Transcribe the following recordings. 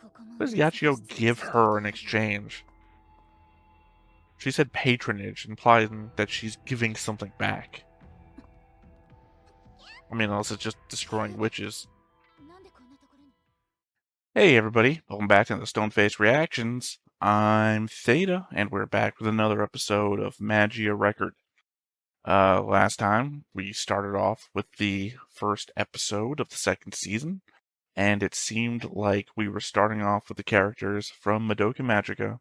What does Yachio give her in exchange? She said patronage, implying that she's giving something back. I mean, unless it's just destroying witches. Hey everybody, welcome back to the Stoneface Reactions. I'm Theta, and we're back with another episode of Magia Record. Last time, we started off with the first episode of the second season, and it seemed like we were starting off with the characters from Madoka Magica,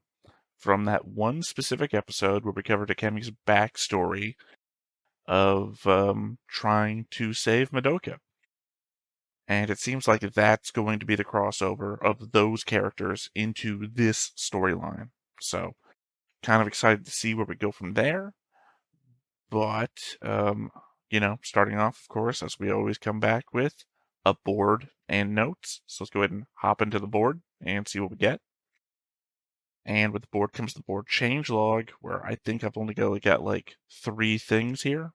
from that one specific episode where we covered Akemi's backstory of trying to save Madoka. And it seems like that's going to be the crossover of those characters into this storyline. So, kind of excited to see where we go from there. But, starting off, of course, as we always come back with, a board and notes. So let's go ahead and hop into the board and see what we get. And with the board comes the board change log, where I think I've only got like 3 things here.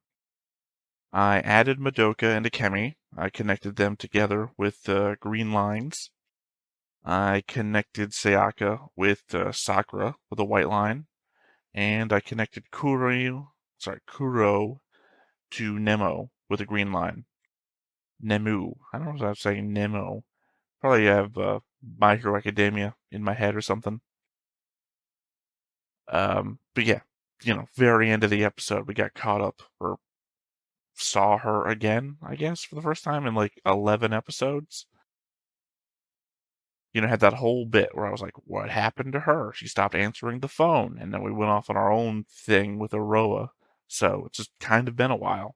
I added Madoka and Akemi. I connected them together with green lines. I connected Sayaka with Sakura with a white line. And I connected Kuro to Nemo with a green line. Nemu. I don't know if I'm saying Nemo. Probably have My Hero Academia in my head or something. But yeah, very end of the episode, we got caught up, or saw her again, I guess, for the first time in like 11 episodes. Had that whole bit where I was like, what happened to her? She stopped answering the phone, and then we went off on our own thing with Aroa. So it's just kind of been a while.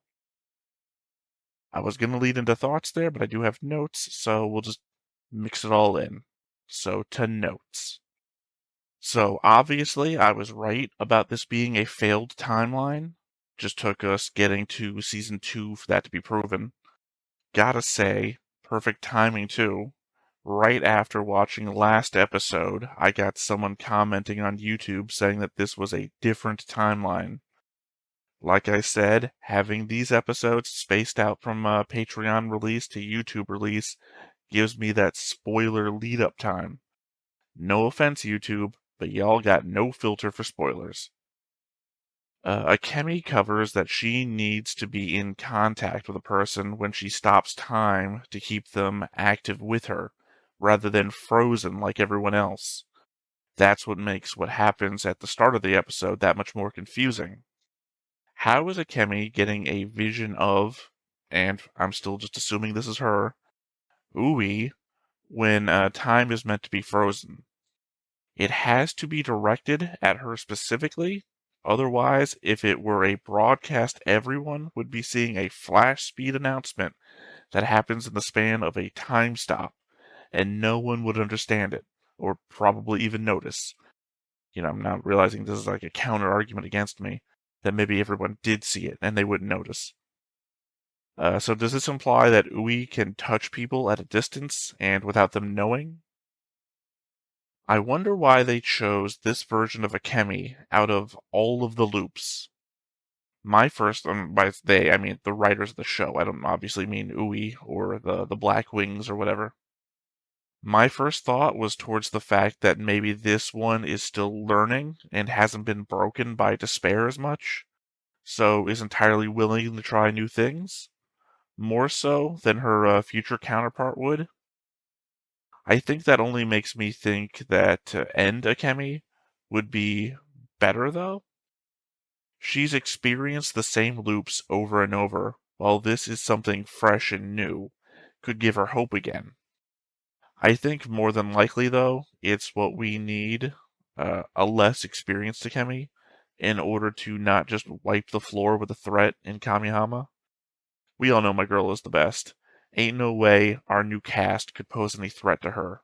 I was going to lead into thoughts there, but I do have notes, so we'll just mix it all in. So to notes. So obviously I was right about this being a failed timeline. Just took us getting to season 2 for that to be proven. Gotta say, perfect timing too. Right after watching last episode, I got someone commenting on YouTube saying that this was a different timeline. Like I said, having these episodes spaced out from Patreon release to YouTube release gives me that spoiler lead-up time. No offense, YouTube, but y'all got no filter for spoilers. Akemi covers that she needs to be in contact with a person when she stops time to keep them active with her, rather than frozen like everyone else. That's what makes what happens at the start of the episode that much more confusing. How is Akemi getting a vision of, and I'm still just assuming this is her, Ui, when time is meant to be frozen? It has to be directed at her specifically. Otherwise, if it were a broadcast, everyone would be seeing a flash speed announcement that happens in the span of a time stop, and no one would understand it, or probably even notice. I'm not realizing this is like a counter argument against me, that maybe everyone did see it and they wouldn't notice. So does this imply that Ui can touch people at a distance and without them knowing? I wonder why they chose this version of Akemi out of all of the loops. My first, by they, I mean the writers of the show. I don't obviously mean Ui or the Black Wings or whatever. My first thought was towards the fact that maybe this one is still learning and hasn't been broken by despair as much, so is entirely willing to try new things, more so than her future counterpart would. I think that only makes me think that End Akemi would be better, though. She's experienced the same loops over and over, while this is something fresh and new, could give her hope again. I think more than likely, though, it's what we need, a less experienced Akemi, in order to not just wipe the floor with a threat in Kamihama. We all know my girl is the best. Ain't no way our new cast could pose any threat to her.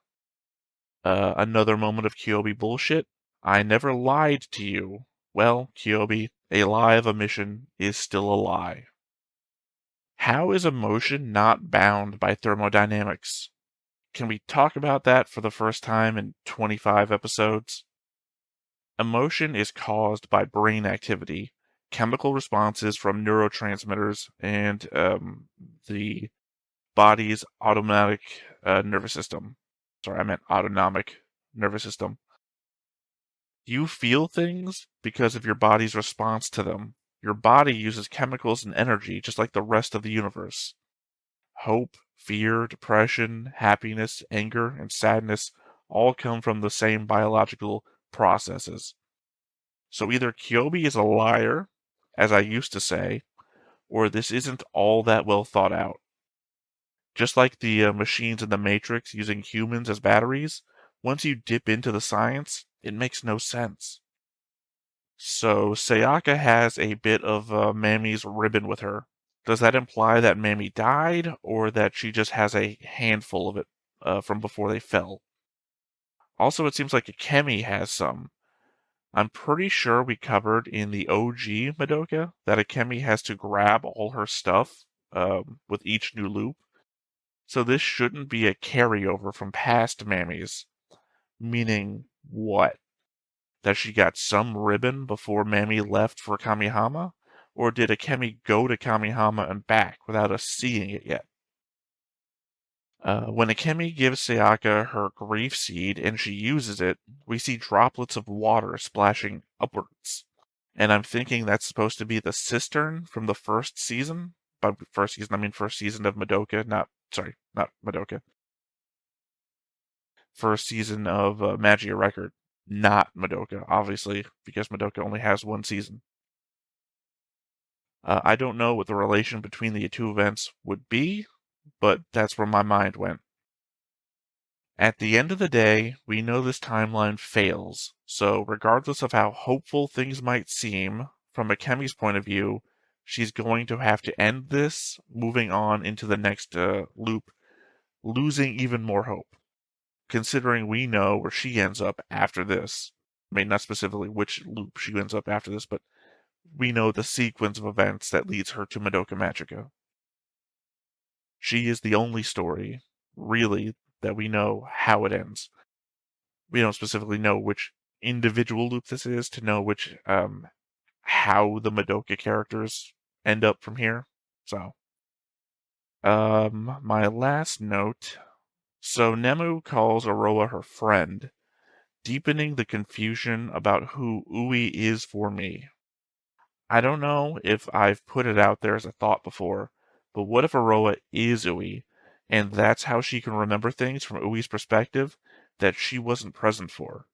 Another moment of Kyobi bullshit. I never lied to you. Well, Kyobi, a lie of omission is still a lie. How is emotion not bound by thermodynamics? Can we talk about that for the first time in 25 episodes? Emotion is caused by brain activity, chemical responses from neurotransmitters, and the body's automatic nervous system. Sorry, I meant autonomic nervous system. You feel things because of your body's response to them. Your body uses chemicals and energy just like the rest of the universe. Hope, fear, depression, happiness, anger, and sadness all come from the same biological processes. So either Kyobi is a liar, as I used to say, or this isn't all that well thought out. Just like the machines in the Matrix using humans as batteries, once you dip into the science, it makes no sense. So Sayaka has a bit of Mami's ribbon with her. Does that imply that Mami died, or that she just has a handful of it from before they fell? Also, it seems like Akemi has some. I'm pretty sure we covered in the OG Madoka that Akemi has to grab all her stuff with each new loop. So this shouldn't be a carryover from past Mamis. Meaning what? That she got some ribbon before Mami left for Kamihama? Or did Akemi go to Kamihama and back without us seeing it yet? When Akemi gives Sayaka her grief seed and she uses it, we see droplets of water splashing upwards. And I'm thinking that's supposed to be the cistern from the first season. By first season, I mean first season of Madoka. Not Madoka. First season of Magia Record. Not Madoka, obviously, because Madoka only has one season. I don't know what the relation between the two events would be, but that's where my mind went. At the end of the day, we know this timeline fails, so regardless of how hopeful things might seem, from Akemi's point of view, she's going to have to end this, moving on into the next loop, losing even more hope, considering we know where she ends up after this. I mean, not specifically which loop she ends up after this, but we know the sequence of events that leads her to Madoka Magica. She is the only story, really, that we know how it ends. We don't specifically know which individual loop this is to know which how the Madoka characters end up from here. So, my last note. So Nemu calls Aroa her friend, deepening the confusion about who Ui is for me. I don't know if I've put it out there as a thought before, but what if Aroa is Ui, and that's how she can remember things from Ui's perspective that she wasn't present for?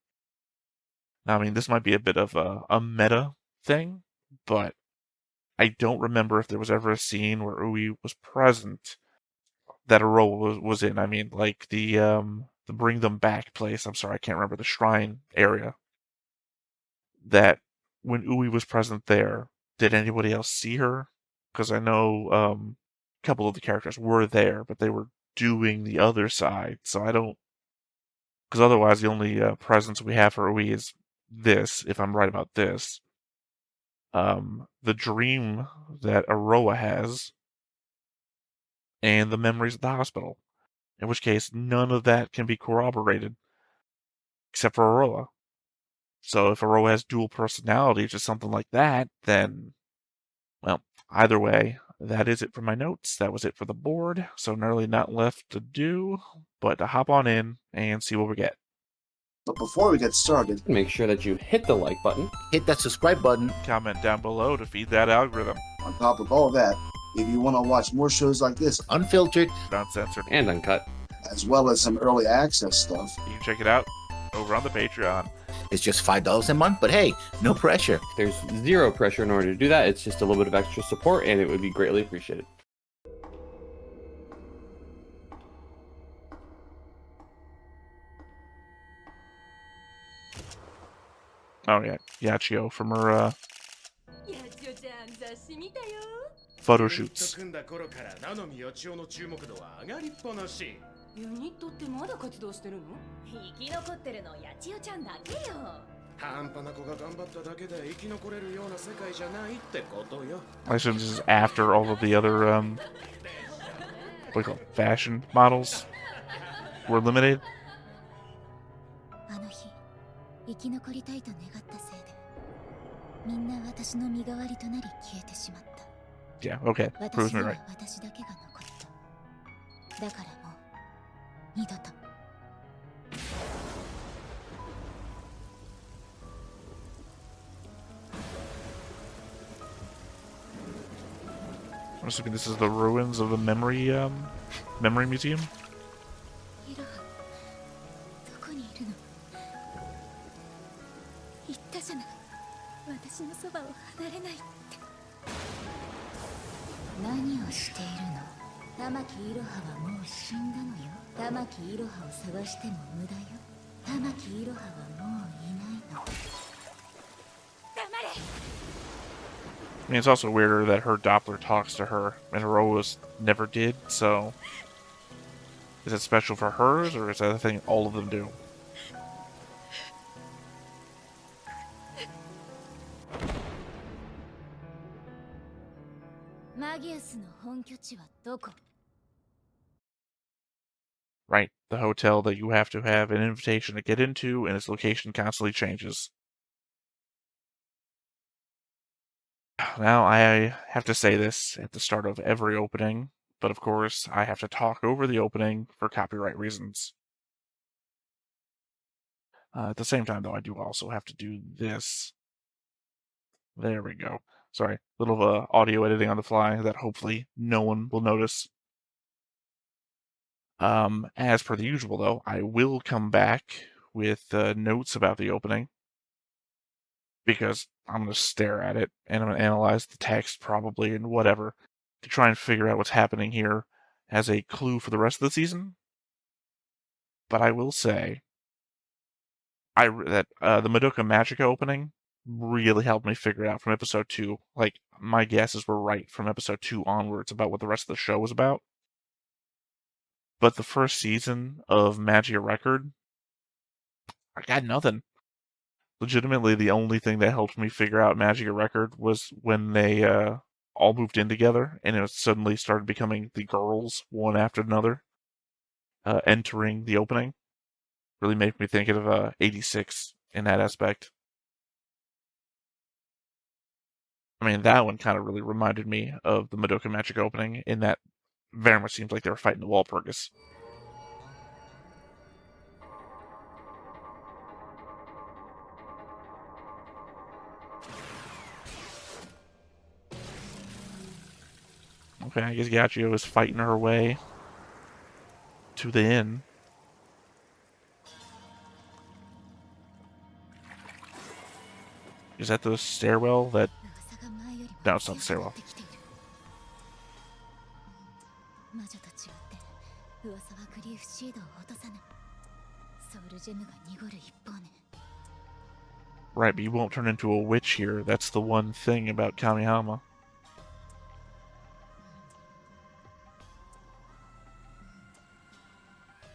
Now, I mean, this might be a bit of a meta thing, but I don't remember if there was ever a scene where Ui was present that Aroa was in. I mean, like the Bring Them Back place. I'm sorry, I can't remember the shrine area. That when Ui was present there, did anybody else see her? Because I know a couple of the characters were there, but they were doing the other side. So I don't. Because otherwise, the only presence we have for Ui is this, if I'm right about this. The dream that Aroa has, and the memories of the hospital. In which case, none of that can be corroborated, except for Aroa. So if Aroa has dual personalities or something like that, then, well, either way, that is it for my notes. That was it for the board, so nearly not left to do, but to hop on in and see what we get. But before we get started, make sure that you hit the like button, hit that subscribe button. Comment down below to feed that algorithm. On top of all that, if you want to watch more shows like this, unfiltered, uncensored, and uncut, as well as some early access stuff, you can check it out over on the Patreon. It's just $5 a month, but hey, no pressure. There's zero pressure in order to do that. It's just a little bit of extra support, and it would be greatly appreciated. Oh yeah, Yachio from her photo shoots. ユニットってまだ活動してるの？生き残ってるのやちよちゃんだけよ。半端な子が頑張っただけで生き残れるような世界じゃないってことよ。 I assume this is after all of the other what do you call it? Fashion models were eliminated. あの日、生き残りたいと願ったせいで、みんな私の身代わりとなり消えてしまった。Yeah, okay, proves me right. 私だけが残った。だからもう二度と I'm assuming this is the ruins of the memory museum. イロハどこにいるの？言ったじゃない、私のそばを離れないって。何をしているの？玉木イロハはもう死んだのよ。玉木イロハを探しても無駄よ。玉木イロハはもういないの。黙れ。I mean, it's also weirder that her Doppler talks to her, and Heroa's never did, so... Is it special for hers, or is that a thing all of them do? マギウスの本拠地はどこ？ Right, the hotel that you have to have an invitation to get into, and its location constantly changes. Now, I have to say this at the start of every opening, but of course, I have to talk over the opening for copyright reasons. At the same time, though, I do also have to do this. There we go. Sorry, little audio editing on the fly that hopefully no one will notice. As per the usual, though, I will come back with notes about the opening, because I'm going to stare at it, and I'm going to analyze the text, probably, and whatever, to try and figure out what's happening here as a clue for the rest of the season. But I will say that the Madoka Magica opening really helped me figure it out from episode 2. Like, my guesses were right from episode 2 onwards about what the rest of the show was about. But the first season of Magia Record, I got nothing. Legitimately, the only thing that helped me figure out Magia Record was when they all moved in together, and it suddenly started becoming the girls, one after another, entering the opening. Really made me think of 86 in that aspect. I mean, that one kind of really reminded me of the Madoka Magica opening, in that very much seems like they were fighting the Walpurgis. Okay, I guess Yachio is fighting her way to the inn. Is that the stairwell that... No, it's not the stairwell. 魔女と違って噂はグリーフシードを落とさない。ソウルジェムが濁る一方ね。 Right, but you won't turn into a witch here. That's the one thing about Kamihama.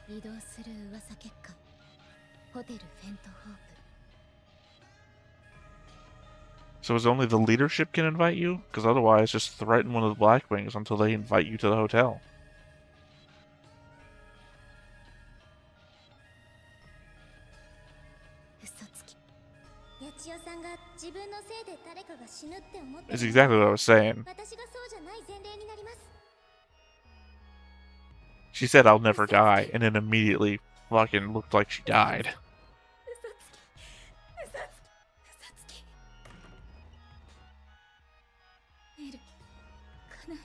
移動する噂結果、ホテルフェントホープ。 So is only the leadership can invite you? Because otherwise, just threaten one of the Blackwings until they invite you to the hotel. 嘘つき。八千代さんが自分のせいで誰かが死ぬって思って。 It's exactly what I was saying. 私がそうじゃない前例になります。 She said, "I'll never die," and then immediately fucking looked like she died. 嘘つき。嘘つき。嘘つき。エル、カナエ。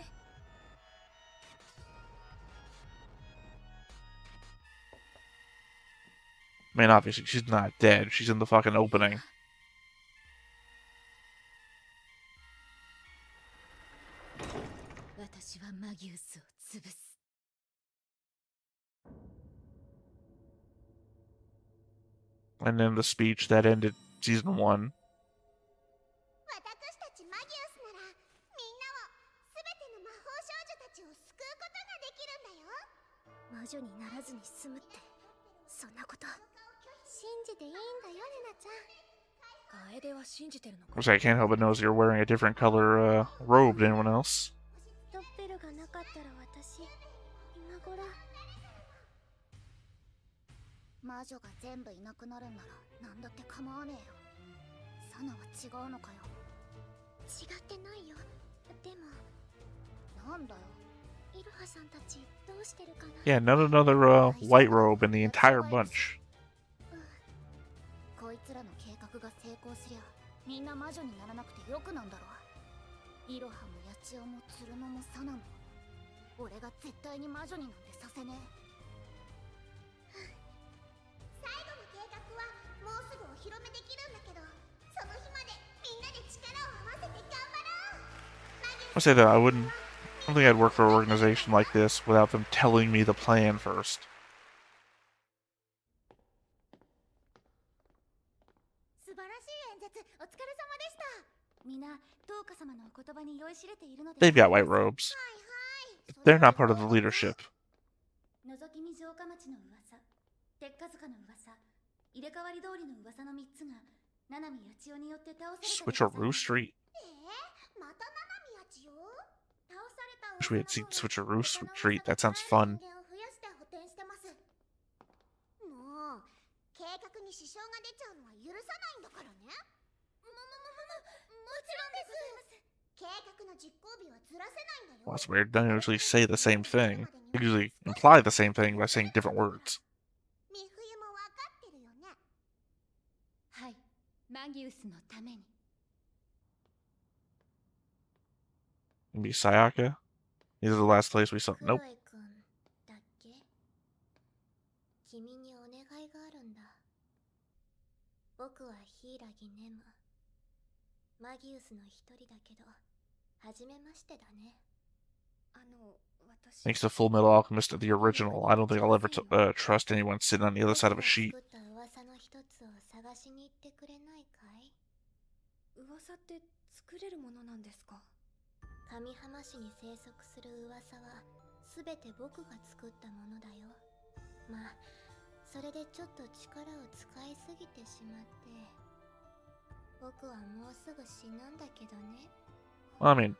I mean, obviously, she's not dead. She's in the fucking opening. 私はマギウスを潰す。 And then the speech that ended season 1. 私たちマギウスならみんなをすべての魔法少女たちを救うことができるんだよ。魔女にならずに済むってそんなこと信じていいんだよ、レナちゃん。楓は信じてるのか。 Which I can't help but notice you're wearing a different color robe than anyone else. ドッペルがなかったら私今頃。魔女が全部いなくなるんなら何だって構わねえよ。サナは違うのかよ。違ってないよ。でもなんだよ。イルハさんたちどうしてるかな。 Yeah, not another white robe in the entire bunch. こいつらの計画が成功すりゃみんな魔女にならなくてよくなんだろう。イロハも八千代も鶴乃もサナも俺が絶対に魔女になんてさせねえ。最後の計画はもうすぐお披露目できるんだけど、その日までみんなで力を合わせて頑張ろう。 I say that I don't think I'd work for an organization like this without them telling me the plan first. 素晴らしい演説お疲れ様でした。みんなトーカ様のお言葉に酔いしれているので。 They've got white robes. はいはい。 They're not part of the leadership. 覗き見城下町の噂、鉄火塚の噂、入れ替わり通りの噂の3つが七海八千代によって倒された。 Switcheroo Street. また七海八千代？倒された。 Wish we had seen Switcheroo Street. That sounds fun. もう計画に支障が出ちゃうのは許さないんだからね。もちろんです。計画の実行日はずらせないんだよ。 Well, that's weird. They don't usually say the same thing. They usually imply the same thing by saying different words. 美冬もわかってるよね。はい、マギウスのために。 Maybe Sayaka? These are the last place we saw. Nope. クロエ君だっけ？君にお願いがあるんだ。僕は柊ネム。マギウスの一人だけど、初めましてだね。Thanks to Full Metal Alchemist, the original. I don't think I'll ever trust anyone sitting on the other side of a sheet. 作った噂の一つを探しに行ってくれないかい？噂って作れるものなんですか？上浜市に生息する噂はすべて僕が作ったものだよ。まあそれでちょっと力を使いすぎてしまって、僕はもうすぐ死ぬんだけどね。 I mean,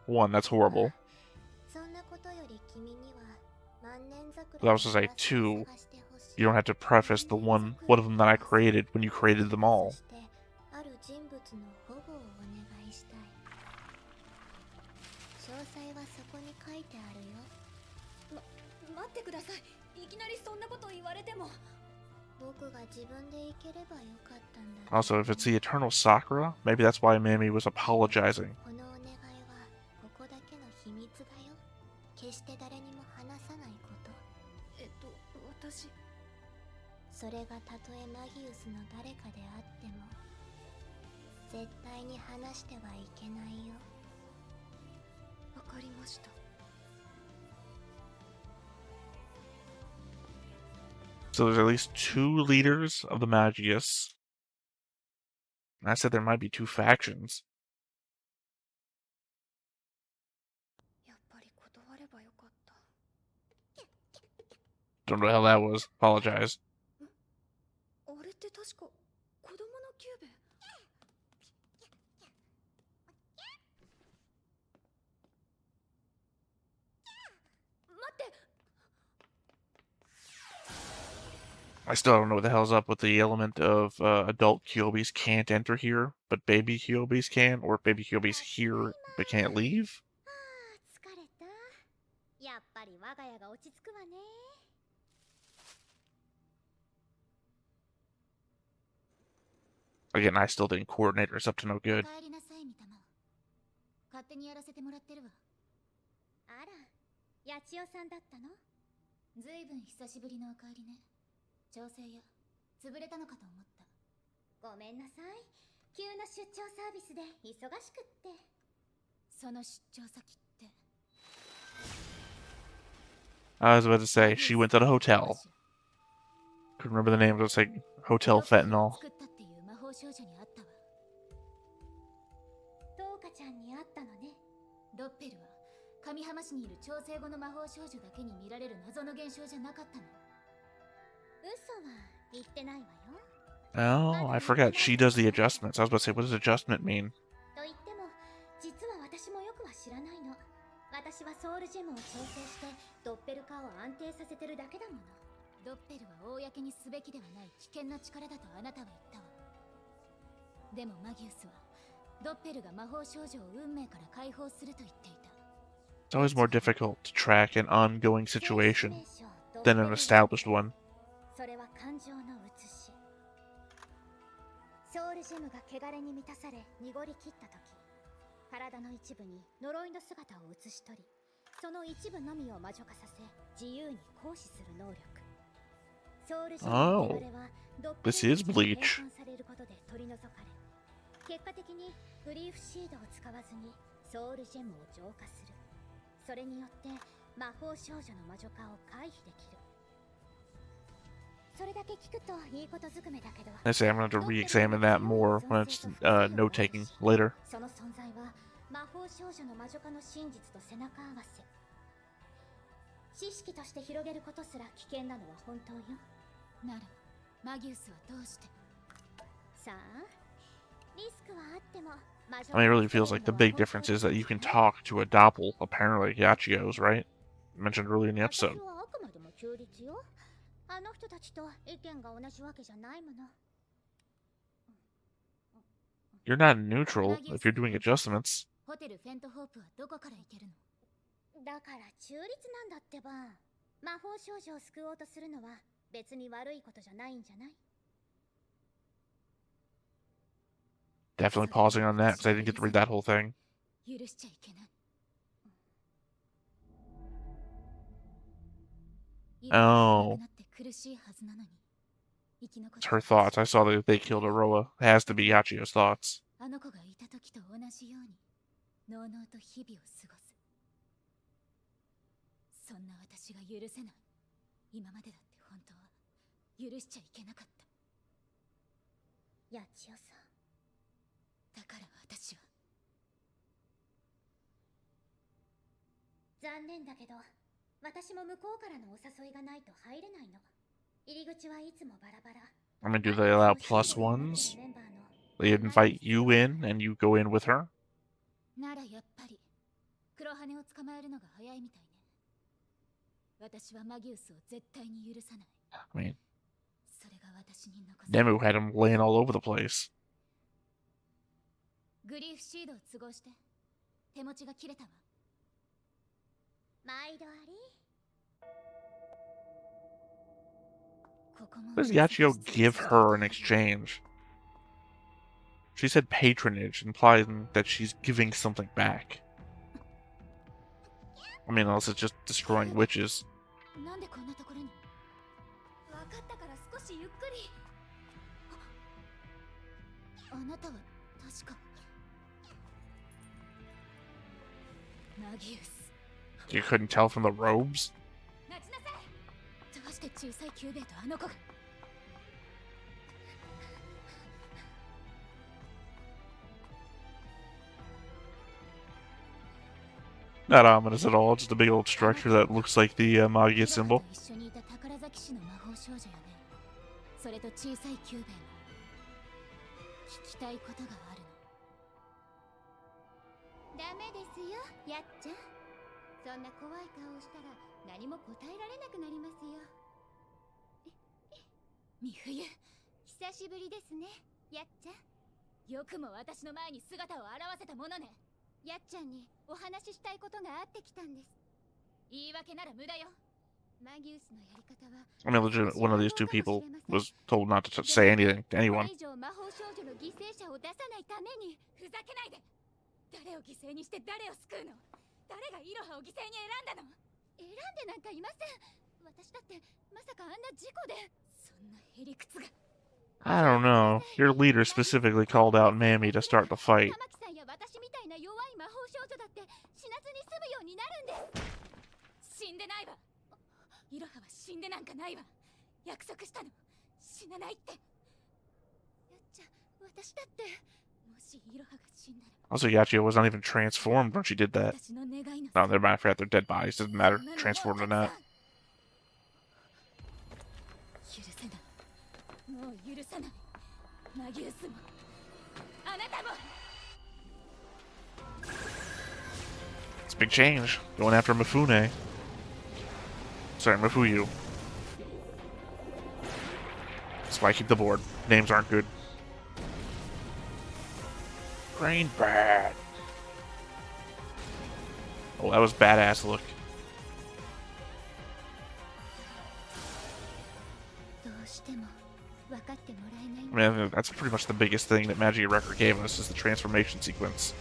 one, that's horrible. そんなことより君には万年桜 But I was to say, two, you don't have to preface the one of them that I created when you created them all. そしてある人物の保護をお願いしたい。詳細はそこに書いてあるよ。待ってください。いきなりそんなこと言われても。僕が自分で行ければよかったんだ。 Also, if it's the Eternal Sakura, maybe that's why Mami was apologizing. このお願いはここだけの秘密だよ。決して誰にも話さないこと。私。それがたとえマギウスの誰かであっても、絶対に話してはいけないよ。わかりました。 So there's at least two leaders of the Magius. And I said there might be two factions. やっぱり断ればよかった。 Don't know what the hell that was. Apologize. あれって確か子供のキューベ。待って。 I still don't know what the hell's up with the element of adult Kyobis can't enter here, but baby Kyobis can, or baby Kyobis here but can't leave? 疲れた。やっぱり我が家が落ち着くわね。 Again, I still think coordinator's up to no good. お帰りなさい、三玉。勝手にやらせてもらってるわ。あら、八千代さんだったの？ずいぶん久しぶりのお帰りね。調整や潰れたのかと思った。ごめんなさい。急な出張サービスで忙しくって。その出張先って。 I was about to say, she went to the hotel. Couldn't remember the name, but it was like Hotel Fentanyl. 作ったっていう魔法少女に会ったわ。トウカちゃんに会ったのね。ドッペルは上浜市にいる調整後の魔法少女だけに見られる謎の現象じゃなかったの。嘘は言ってないわよ。 Oh, I forgot. She does the adjustments. I was about to say, what does adjustment mean? と言っても、実は私もよくは知らないの。私はソウルジェムを調整してドッペル化を安定させてるだけだもの。ドッペルは公にすべきではない危険な力だとあなたは言ったわ。でもマギウスはドッペルが魔法少女を運命から解放すると言っていた。 It's always more difficult to track an ongoing situation than an established one. それは感情の写し。ソウルジェムが汚れに満たされ濁り切った時、体の一部に呪いの姿を写し取り、その一部のみを魔女化させ、自由に行使する能力。ソウルジェムの汚れはドッペル This is ゲン Bleach. に変換されることで取り除かれ、結果的にグリーフシードを使わずにソウルジェムを浄化する。それによって魔法少女の魔女化を回避できる。それだけ聞くといいことずくめだけど、 I say I'm going to re-examine that more when it's note-taking later. その存在は魔法少女の魔女化の真実と背中合わせ。知識として広げることすら危険なのは本当よ。ならマギウスはどうして。さあ、リスクはあっても魔女 I mean, it really feels like the big difference is that you can talk to a doppel, apparently, Yachio's, right? Mentioned earlier in the episode. 私はあくまでも中立よ。あの人たちと意見が同じわけじゃないもの。 You're not neutral if you're doing adjustments. ホテルフェントホープはどこから行けるの？だから中立なんだってば。魔法少女を救おうとするのは別に悪いことじゃないんじゃない？ Definitely pausing on that because I didn't get to read that whole thing. 許しちゃいけない。 Oh. It's her thoughts. I saw that they killed Aroa. It has to be Yachio's thoughts. あの子がいた時と同じように、のうのうと日々を過ごす。そんな私が許せない。今までだって本当は許しちゃいけなかった。ヤチオさん。だから私は。残念だけど、私も向こうからのお誘いがないと入れないの。入り口はいつもバラバラ。I mean, do they allow plus ones? They invite you in and you go in with her? ならやっぱり黒羽を捕まえるのが早いみたいね。私はマギウスを絶対に許さない。I mean, それが私に残す。 Nemu had him laying all over the place. グリーフシードを都合して。手持ちが切れたわ。毎度あり。 What does Yachio give her in exchange? She said patronage, implying that she's giving something back. I mean, unless it's just destroying witches. なんでこんなところに。わかったから少しゆっくり。あなたは確かマギウス。 You couldn't tell from the robes? 待ちなさい。どうして小さいキューベイとあの子が。 Not ominous at all, just a big old structure that looks like the Magia symbol. 一緒にいた宝崎市の魔法少女よね。それと小さいキューベイも聞きたいことがあるの。ダメですよ、やっちゃん。そんな怖い顔をしたら何も答えられなくなりますよ。み冬、久しぶりですね、やっちゃん。よくも私の前に姿を現せたものね。やっちゃんにお話ししたいことがあってきたんです。言い訳なら無駄よ。マギウスのやり方は。 I mean, legit, one of these two people was told not to say anything to anyone. これ以上魔法少女の犠牲者を出さないために。ふざけないで。誰を犠牲にして誰を救うの？誰がイロハを犠牲に選んだの？選んでなんかいません。私だってまさかあんな事故で。そんなへりくつが。 I don't know. Your leader specifically called out Mammy to start the fight. 玉木さんや私みたいな弱い魔法少女だって死なずに済むようになるんです。死んでないわ。イロハは死んでなんかないわ。約束したの。死なないって。やっちゃ私だって。 Also, Yachio was not even transformed when she did that. No, never mind, I forgot they're dead bodies. Doesn't matter, transformed or not. It's a big change, going after Mifune. Sorry, Mifuyu. That's why I keep the board. Names aren't good. Brain bad. Oh, that was badass look. I mean, that's pretty much the biggest thing that Magia Record gave us is the transformation sequence.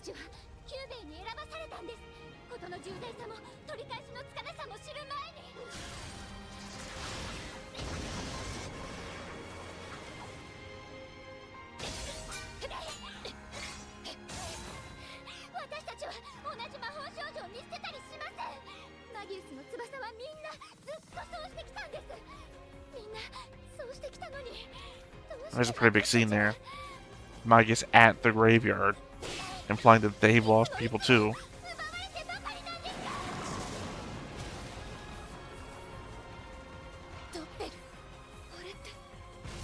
ちはキューベイに選ばされたんです。事の重大さも取り返しのつかなさも知る前に。私たちは同じ魔法少女を見捨てたりしません。マギウスの翼はみんなずっとそうしてきたんです。みんなそうしてきたのに。 There's a pretty big scene there. Magia's at the graveyard, implying that they've lost people too.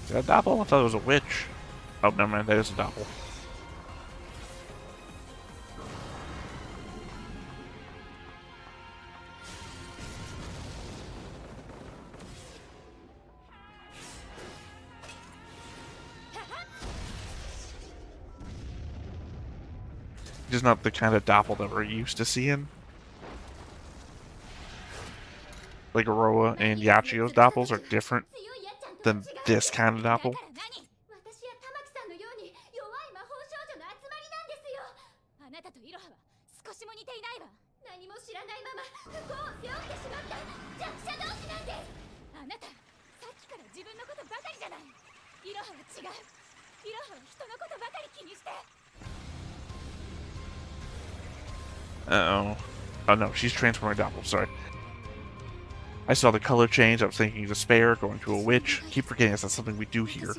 Is that a doppel? I thought it was a witch. Oh, never mind, that is a doppel. Just not the kind of doppel that we're used to seeing. Like Aroa and Yachio's doppels are different than this kind of doppel. Uh-oh. Oh no, she's transforming doppel, sorry. I saw the color change, I was thinking despair, going to a witch. Keep forgetting that's not something we do here.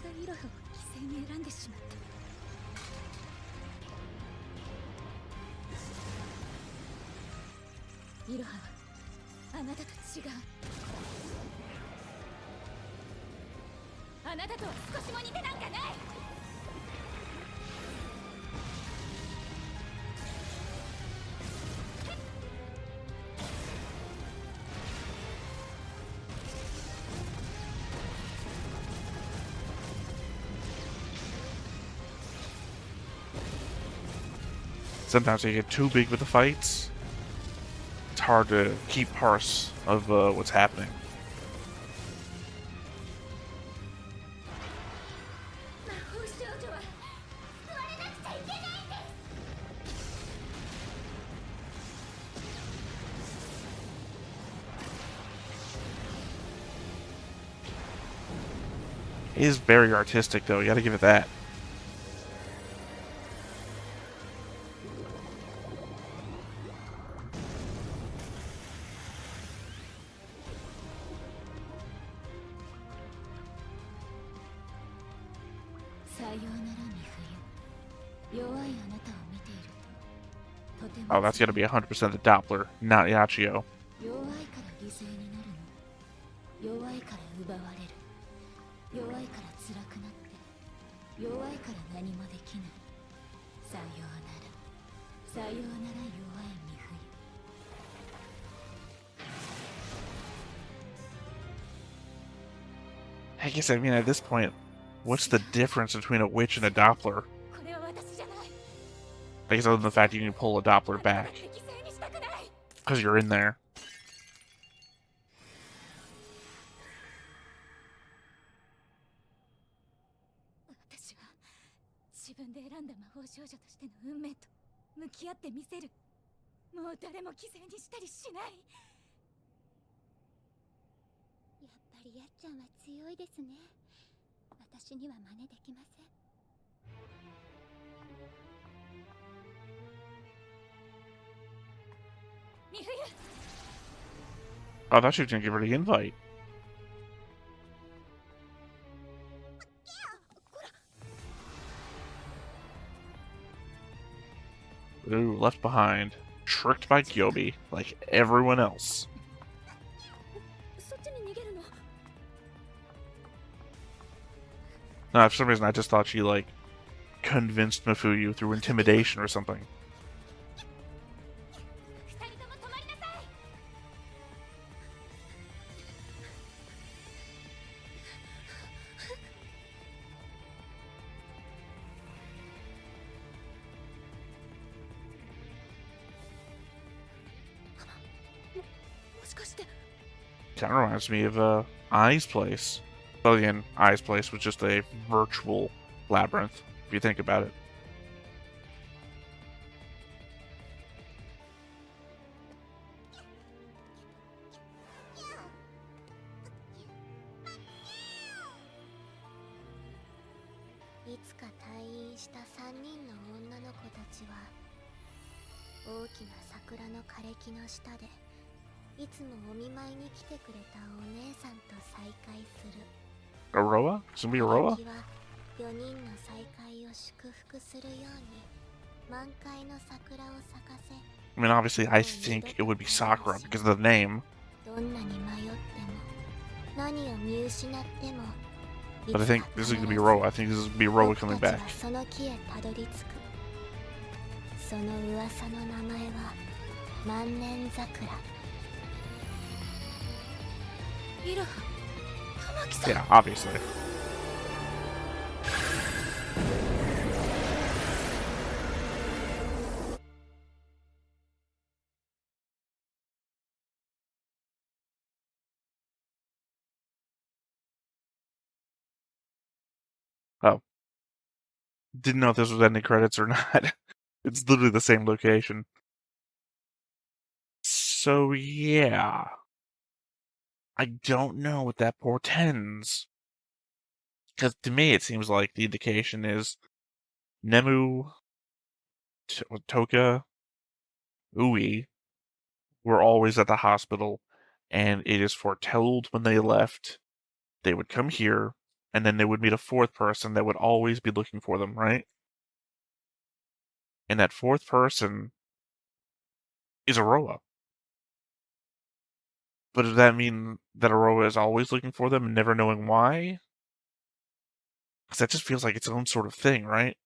Sometimes they get too big with the fights. It's hard to keep parse of what's happening. It is very artistic though, you gotta give it that. Oh, that's gonna be 100% the Doppler, not Yachio. I guess, I mean, at this point, what's the difference between a witch and a Doppler? I guess other than the fact you can pull a Doppler back. Because you're in there. Oh, I thought she was gonna give her the invite. Ooh, left behind. Tricked by Gyobi, like everyone else. No, for some reason I just thought she, like, convinced Mafuyu through intimidation or something. Kind of reminds me of Ai's place. Well, again, Ai's place was just a virtual labyrinth, if you think about it. いつか退院した3人の女の子たちは大きな桜の枯れ木の下でいつもお見舞いに来てくれたお姉さんと再会する。 Aroa? It's gonna be 枯 Aroa? れ木は4人の再会を祝福するように満開の桜を咲かせ、 I mean, obviously, I think it would be Sakura because of the name. どんなに迷っても何を見失っても But I think this is gonna be Aroa. I think this is gonna be Aroa coming back. その木へたどり着く。その噂の名前は万年桜。イルハ、玉木さん。 Yeah, obviously. Oh. Didn't know if this was ending credits or not. It's literally the same location. So, yeah. I don't know what that portends. Because to me, it seems like the indication is Nemu, Toka, Ui were always at the hospital, and it is foretold when they left, they would come here, and then they would meet a fourth person that would always be looking for them, right? And that fourth person is Aroa. But does that mean that Aroa is always looking for them and never knowing why? Because that just feels like its own sort of thing, right?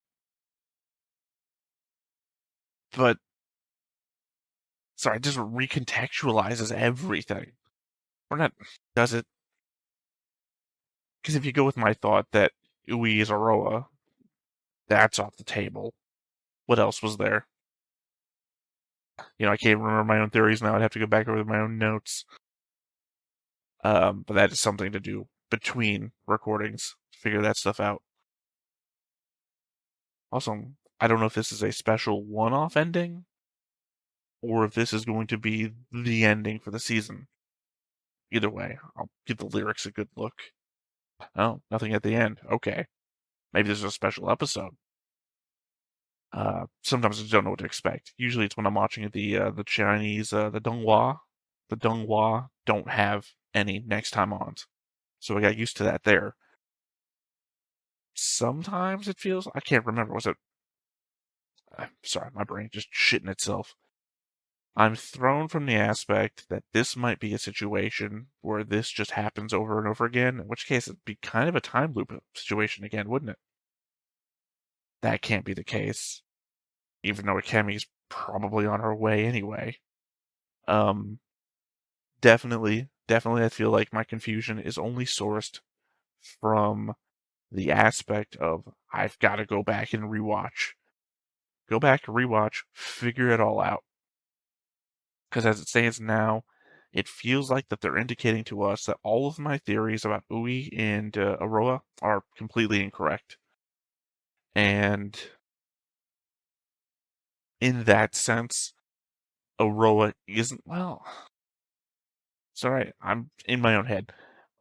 But sorry, it just recontextualizes everything. Or not, does it? Because if you go with my thought that Ui is Aroa, that's off the table. What else was there? You know, I can't remember my own theories now. I'd have to go back over my own notes. But that is something to do between recordings. Figure that stuff out. Also, I don't know if this is a special one-off ending, or if this is going to be the ending for the season. Either way, I'll give the lyrics a good look. Oh, nothing at the end. Okay. Maybe this is a special episode. Sometimes I just don't know what to expect. Usually it's when I'm watching the Chinese, the Donghua. The Donghua don't have any next time on. So I got used to that there. Sometimes it feels... I can't remember. Was it... sorry, my brain just shitting itself. I'm thrown from the aspect that this might be a situation where this just happens over and over again, in which case it'd be kind of a time loop situation again, wouldn't it? That can't be the case, even though Akemi's probably on her way anyway. Definitely, I feel like my confusion is only sourced from the aspect of I've got to go back and rewatch. Go back, rewatch, figure it all out. Because as it stands now, it feels like that they're indicating to us that all of my theories about Ui and Aroa are completely incorrect. And in that sense, Aroa isn't... well, it's alright. I'm in my own head.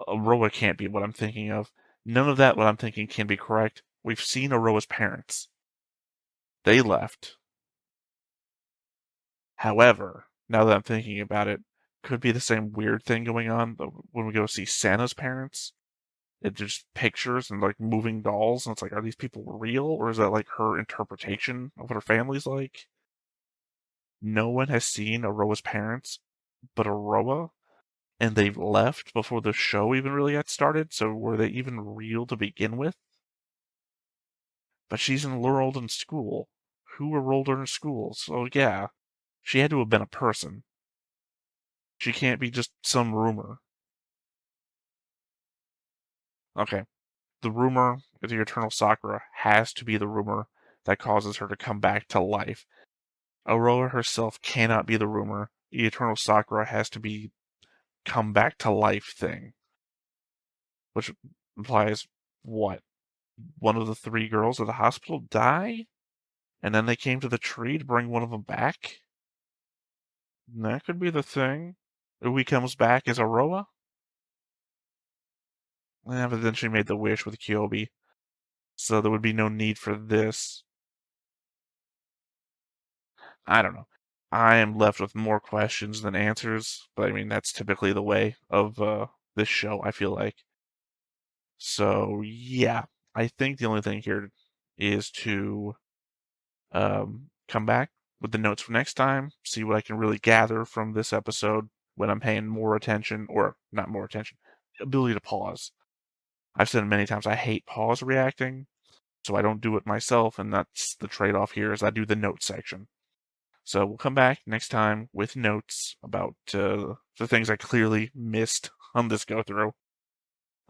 Aroa can't be what I'm thinking of. None of that what I'm thinking can be correct. We've seen Aroa's parents. They left. However, now that I'm thinking about it, could be the same weird thing going on when we go see Santa's parents. It's just pictures and like moving dolls, and it's like, are these people real, or is that like her interpretation of what her family's like? No one has seen Aroa's parents but Aroa, and they've left before the show even really got started, so were they even real to begin with? But she's enrolled in school. Who enrolled her in school? So yeah, she had to have been a person. She can't be just some rumor. Okay. The rumor of the Eternal Sakura has to be the rumor that causes her to come back to life. Aurora herself cannot be the rumor. The Eternal Sakura has to be come back to life thing. Which implies what? One of the three girls at the hospital die? And then they came to the tree to bring one of them back? That could be the thing. Ui comes back as Aurora? Yeah, but then she made the wish with Kyobi. So there would be no need for this. I don't know. I am left with more questions than answers, but I mean, that's typically the way of this show, I feel like. So, yeah, I think the only thing here is to come back with the notes for next time, see what I can really gather from this episode when I'm paying more attention, or not more attention, ability to pause. I've said many times I hate pause reacting, so I don't do it myself, and that's the trade-off here is I do the notes section. So we'll come back next time with notes about the things I clearly missed on this go-through.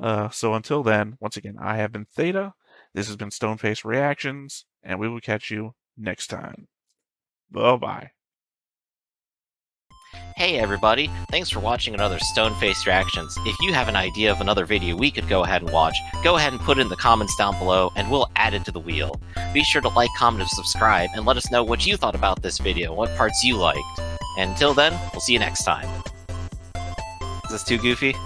So until then, once again, I have been Theta, this has been Stoneface Reactions, and we will catch you next time. Bye-bye. Hey everybody, thanks for watching another Stoneface Reactions. If you have an idea of another video we could go ahead and watch, go ahead and put it in the comments down below and we'll add it to the wheel. Be sure to like, comment, and subscribe, and let us know what you thought about this video, what parts you liked. And until then, we'll see you next time. Is this too goofy?